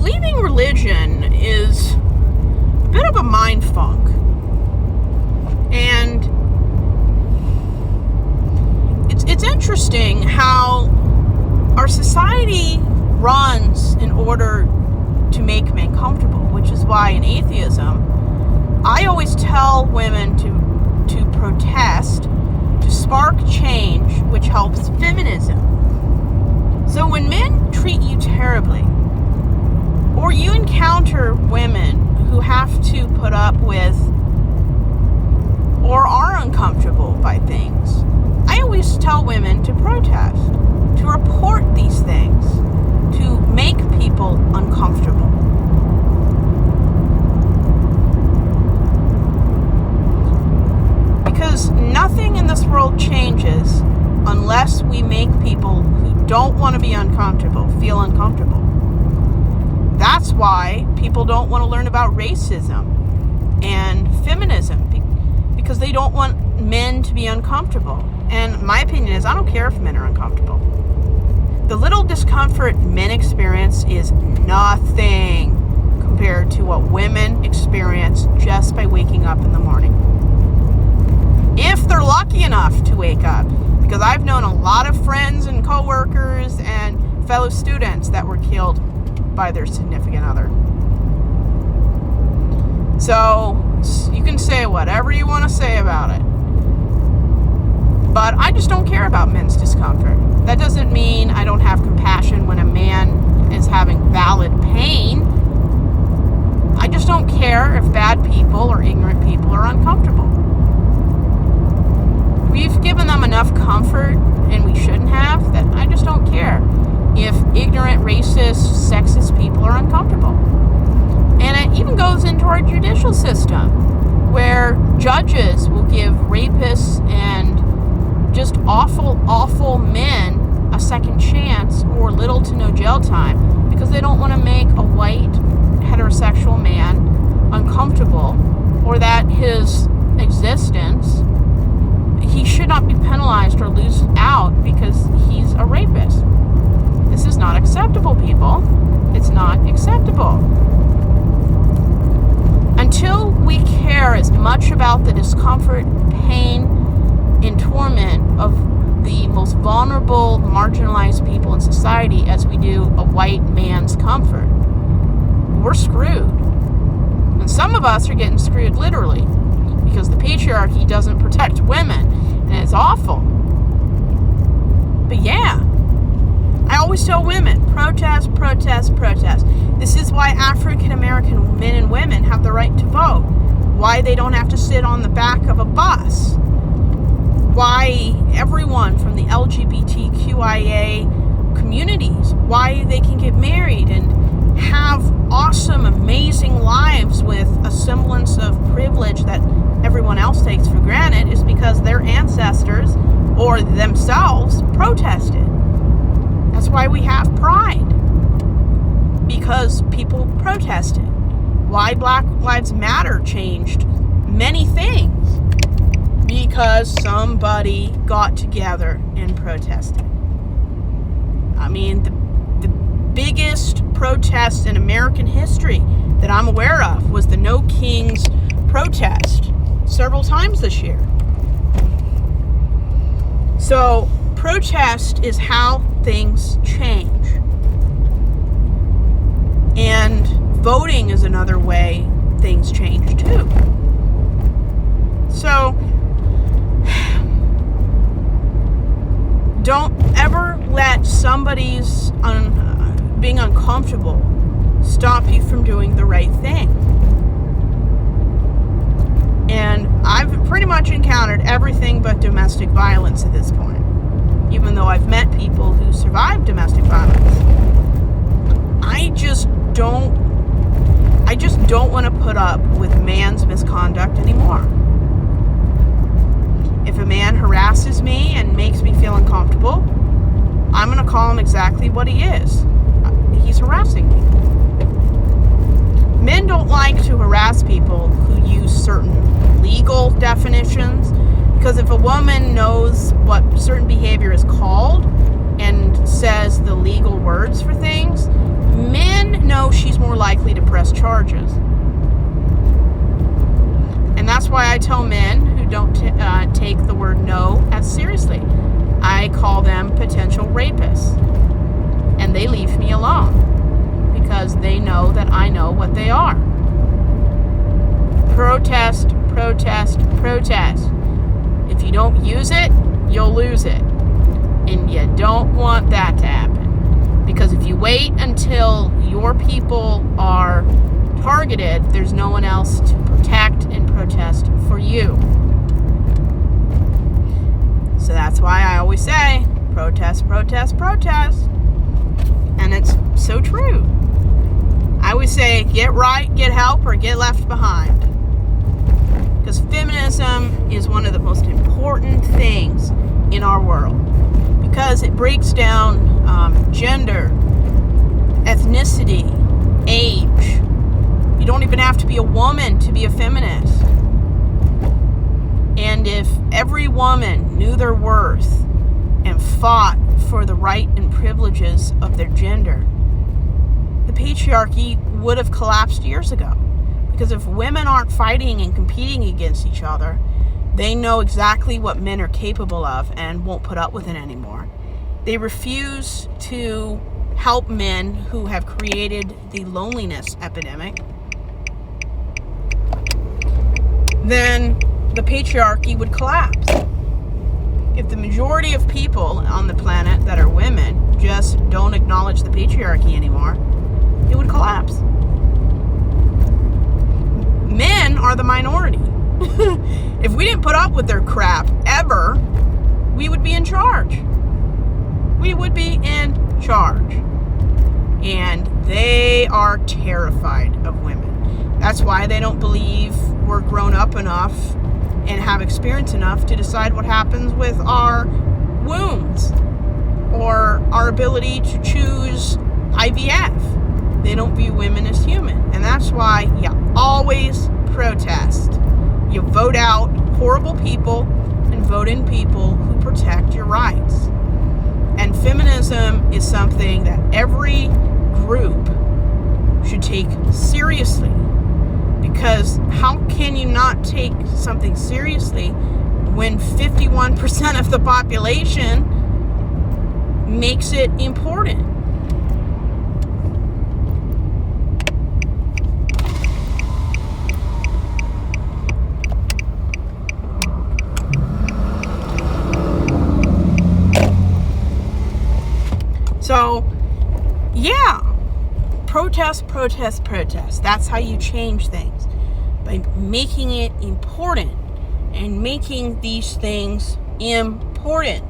leaving religion is a bit of a mind funk. And it's interesting how our society runs in order to make men comfortable, which is why in atheism, I always tell women to protest, to spark change, which helps feminism. So when men treat you terribly, or you encounter women who have to put up with or are uncomfortable by things, I always tell women to protest, to report these things, to make people uncomfortable. Because nothing in this world changes unless we make people who don't want to be uncomfortable feel uncomfortable. That's why people don't want to learn about racism and feminism, because they don't want men to be uncomfortable. And my opinion is, I don't care if men are uncomfortable. The little discomfort men experience is nothing compared to what women experience just by waking up in the morning. If they're lucky enough to wake up, because I've known a lot of friends and coworkers and fellow students that were killed by their significant other. So you can say whatever you want to say about it, but I just don't care about men's discomfort. That doesn't mean I don't have compassion when a man is having valid pain. I just don't care if bad people or ignorant people are uncomfortable. We've given them enough comfort, and we shouldn't have, that I just don't care if ignorant, racist, sexist people are uncomfortable. And it even goes into our judicial system, where judges will give rapists and just awful men a second chance or little to no jail time because they don't want to make a white heterosexual man uncomfortable, or that his existence, he should not be penalized or lose out because he's a rapist. This is not acceptable, people. It's not acceptable. Until we care as much about the discomfort, pain, and torment of the most vulnerable, marginalized people in society as we do a white man's comfort, we're screwed. And some of us are getting screwed literally, because the patriarchy doesn't protect women, and it's awful. But yeah, I always tell women, protest, protest, protest. This is why African American men and women have the right to vote, why they don't have to sit on the back of a bus, why everyone from the LGBTQIA communities, why they can get married and have awesome, amazing lives with a semblance of privilege that everyone else takes for granted, is because their ancestors or themselves protested. That's why we have pride, because people protested. Why Black Lives Matter changed many things, because somebody got together and protested. I mean, the biggest protest in American history that I'm aware of was the No Kings protest several times this year. So protest is how things change. And voting is another way things change too. So don't ever let somebody's being uncomfortable stop you from doing the right thing. And I've pretty much encountered everything but domestic violence at this point, even though I've met people who survived domestic violence. I just don't want to put up with man's misconduct anymore. If a man harasses me and makes me feel uncomfortable, I'm going to call him exactly what he is. He's harassing me. Men don't like to harass people who use certain legal definitions, because if a woman knows what certain behavior is called and says the legal words for things, men men know she's more likely to press charges. And that's why I tell men who don't take the word no as seriously. I call them potential rapists. And they leave me alone because they know that I know what they are. Protest, protest, protest. If you don't use it, you'll lose it. And you don't want that to happen. Because if you wait until your people are targeted, there's no one else to protect and protest for you. So that's why I always say, protest, protest, protest. And it's so true. I always say, get right, get help, or get left behind. Because feminism is one of the most important things in our world. Because it breaks down gender, ethnicity, age. You don't even have to be a woman to be a feminist. And if every woman knew their worth and fought for the right and privileges of their gender, the patriarchy would have collapsed years ago. Because if women aren't fighting and competing against each other, they know exactly what men are capable of and won't put up with it anymore. They refuse to help men who have created the loneliness epidemic. Then the patriarchy would collapse. If the majority of people on the planet that are women just don't acknowledge the patriarchy anymore, it would collapse. Men are the minority. If we didn't put up with their crap ever, we would be in charge. We would be in charge. And they are terrified of women. That's why they don't believe we're grown up enough and have experience enough to decide what happens with our wounds or our ability to choose IVF. They don't view women as human. And that's why you always protest. You vote out horrible people and vote in people who protect your rights. And feminism is something that every group should take seriously. Because how can you not take something seriously when 51% of the population makes it important? So, yeah, protest, protest, protest. That's how you change things. By making it important and making these things important.